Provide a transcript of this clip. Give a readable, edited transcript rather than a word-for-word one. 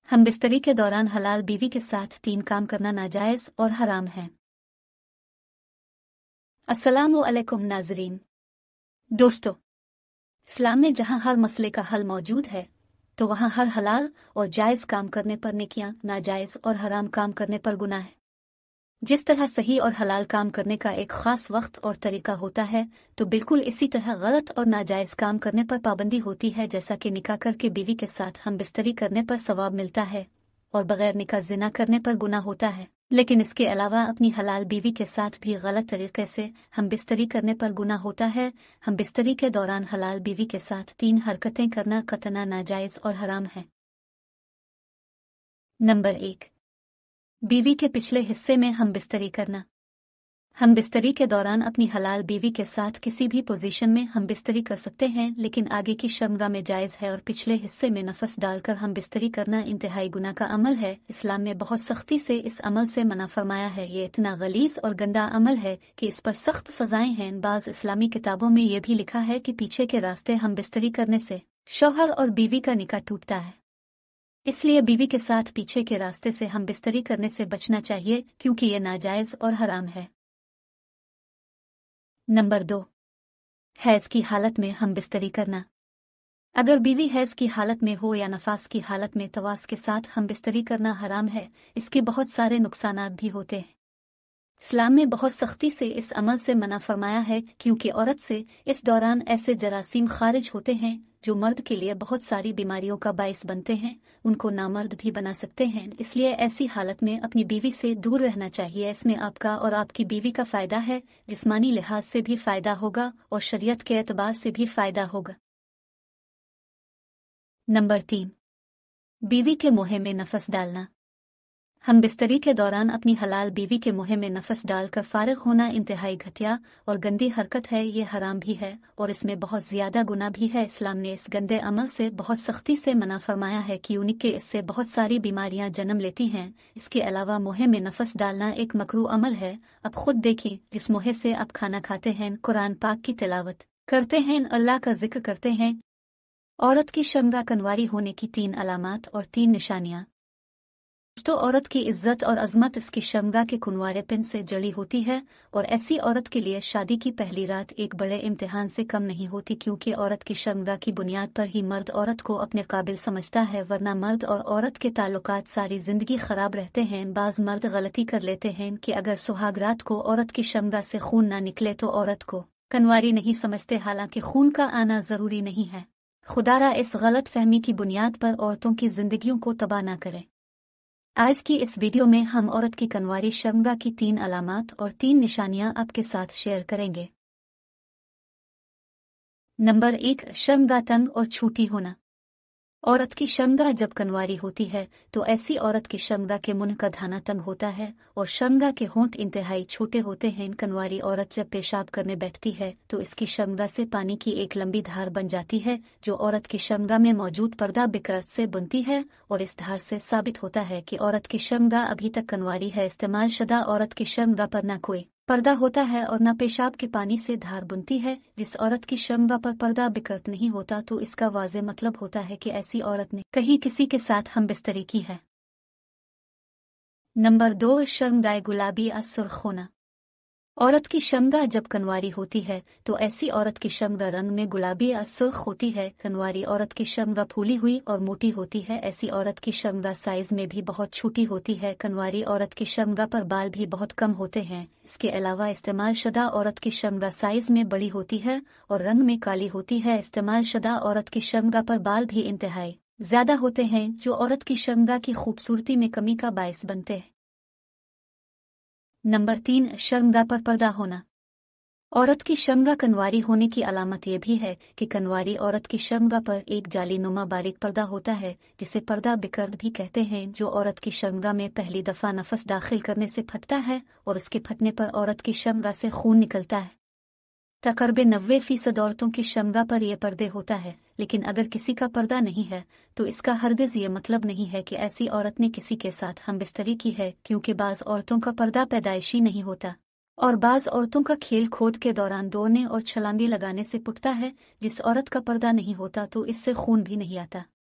हम बिस्तरी के दौरान हलाल बीवी के साथ 3 काम करना नाजायज और हराम है। अस्सलामु अलैकुम नाजरीन। दोस्तों, इस्लाम में जहां हर मसले का हल मौजूद है तो वहां हर हलाल और जायज काम करने पर नेकियां, नाजायज और हराम काम करने पर गुनाह है। जिस तरह सही और हलाल काम करने का एक खास वक्त और तरीका होता है, तो बिल्कुल इसी तरह गलत और नाजायज काम करने पर पाबंदी होती है। जैसा कि निकाह करके बीवी के साथ हम बिस्तरी करने पर सवाब मिलता है और बगैर निकाह जिना करने पर गुनाह होता है, लेकिन इसके अलावा अपनी हलाल बीवी के साथ भी गलत तरीके से हम बिस्तरी करने पर गुनाह होता है। हम बिस्तरी के दौरान हलाल बीवी के साथ 3 हरकतें करना कतना नाजायज और हराम है। नंबर 1, बीवी के पिछले हिस्से में हम बिस्तरी करना। हम बिस्तरी के दौरान अपनी हलाल बीवी के साथ किसी भी पोजीशन में हम बिस्तरी कर सकते हैं, लेकिन आगे की शर्मगाह में जायज़ है और पिछले हिस्से में नफस डालकर हम बिस्तरी करना इंतहाई गुनाह का अमल है। इस्लाम में बहुत सख्ती से इस अमल से मना फरमाया है। ये इतना गलीज और गंदा अमल है कि इस पर सख्त सजाएं हैं। बाज़ इस्लामी किताबों में यह भी लिखा है कि पीछे के रास्ते हम बिस्तरी करने से शौहर और बीवी का निकाह टूटता है, इसलिए बीवी के साथ पीछे के रास्ते से हम बिस्तरी करने से बचना चाहिए, क्योंकि ये नाजायज और हराम है। नंबर 2, हैज़ की हालत में हम बिस्तरी करना। अगर बीवी हैज़ की हालत में हो या नफास की हालत में, तवास के साथ हम बिस्तरी करना हराम है। इसके बहुत सारे नुकसानात भी होते हैं। इस्लाम में बहुत सख्ती से इस अमल से मना फरमाया है, क्योंकि औरत से इस दौरान ऐसे जरासीम खारिज होते हैं जो मर्द के लिए बहुत सारी बीमारियों का बाइस बनते हैं, उनको नामर्द भी बना सकते हैं। इसलिए ऐसी हालत में अपनी बीवी से दूर रहना चाहिए। इसमें आपका और आपकी बीवी का फायदा है, जिस्मानी लिहाज से भी फायदा होगा और शरीयत के एतबार से भी फायदा होगा। नंबर 3, बीवी के मुंह में नफस डालना। हम बिस्तरी के दौरान अपनी हलाल बीवी के मुंह में नफस डालकर फारिग होना इंतहाई घटिया और गंदी हरकत है। ये हराम भी है और इसमें बहुत ज्यादा गुनाह भी है। इस्लाम ने इस गंदे अमल से बहुत सख्ती से मना फरमाया है, क्योंकि इससे बहुत सारी बीमारियां जन्म लेती हैं। इसके अलावा मुंह में नफस डालना एक मकरूह अमल है। अब खुद देखें, जिस मुंह से आप खाना खाते हैं, कुरान पाक की तिलावत करते हैं, अल्लाह का जिक्र करते हैं। औरत की शर्मगाह कनवारी होने की 3 अलामात और 3 निशानियां। दोस्तों, औरत की इज्जत और अजमत इसकी शर्मगाह के कुनवारेपन से जड़ी होती है और ऐसी औरत के लिए शादी की पहली रात एक बड़े इम्तिहान से कम नहीं होती, क्योंकि औरत की शर्मगाह की बुनियाद पर ही मर्द औरत को अपने काबिल समझता है, वरना मर्द और औरत के ताल्लुकात सारी जिंदगी खराब रहते हैं। बाज मर्द गलती कर लेते हैं कि अगर सुहाग रात को औरत की शर्मगाह से खून ना निकले तो औरत को कनवारी नहीं समझते, हालांकि खून का आना जरूरी नहीं है। खुदारा इस गलत फहमी की बुनियाद पर औरतों की जिंदगियों को तबाह न करे। आज की इस वीडियो में हम औरत की कनवारी शर्मगाह की 3 अलामात और 3 निशानियां आपके साथ शेयर करेंगे। नंबर 1, शर्मगाह तंग और छूटी होना। औरत की शर्मगाह जब कनवारी होती है तो ऐसी औरत की शर्मगाह के मुंह का धाना तंग होता है और शर्मगाह के होंठ इंतहाई छोटे होते हैं। कनवारी औरत जब पेशाब करने बैठती है तो इसकी शर्मगाह से पानी की एक लंबी धार बन जाती है, जो औरत की शर्मगाह में मौजूद पर्दा बिकरत से बनती है, और इस धार से साबित होता है कि औरत की शर्मगाह अभी तक कनवारी है। इस्तेमाल शुदा औरत की शर्मगाह पर न कोई पर्दा होता है और न पेशाब के पानी से धार बुनती है। जिस औरत की शर्मगाह पर पर्दा बिकरत नहीं होता तो इसका वाज़े मतलब होता है कि ऐसी औरत ने कहीं किसी के साथ हम बिस्तरी की है। नंबर 2, शर्मगाह गुलाबी सुर्ख होना। औरत की शर्मगाह जब कनवारी होती है तो ऐसी औरत की शर्मगाह रंग में गुलाबी सुर्ख होती है। कनवारी औरत की शर्मगाह फूली हुई और मोटी होती है। ऐसी औरत की शर्मगाह साइज में भी बहुत छोटी होती है। कनवारी औरत की शर्मगाह पर बाल भी बहुत कम होते हैं। इसके अलावा इस्तेमाल शुदा औरत की शर्मगाह साइज में बड़ी होती है और रंग में काली होती है। इस्तेमाल शुदा औरत की शर्मगाह पर बाल भी इंतहाई ज्यादा होते हैं, जो औरत की शर्मगाह की खूबसूरती में कमी का बायस बनते हैं। नंबर 3, शर्मगाह पर पर्दा होना। औरत की शर्मगाह कनवारी होने की अलामत यह भी है कि कनवारी औरत की शर्मगाह पर एक जाली नुमा बारीक पर्दा होता है, जिसे पर्दा बिकर्द भी कहते हैं, जो औरत की शर्मगाह में पहली दफा नफस दाखिल करने से फटता है और उसके फटने पर औरत की शर्मगाह से खून निकलता है। तकरीबन 90% औरतों की शर्मगाह पर यह पर्दे होता है, लेकिन अगर किसी का पर्दा नहीं है तो इसका हरगिज ये मतलब नहीं है कि ऐसी औरत ने किसी के साथ हम बिस्तरी की है, क्योंकि बाज औरतों का पर्दा पैदाइशी नहीं होता और बाज औरतों का खेल खोद के दौरान दौड़ने और छलांगी लगाने से पुटता है। जिस औरत का पर्दा नहीं होता तो इससे खून भी नहीं आता।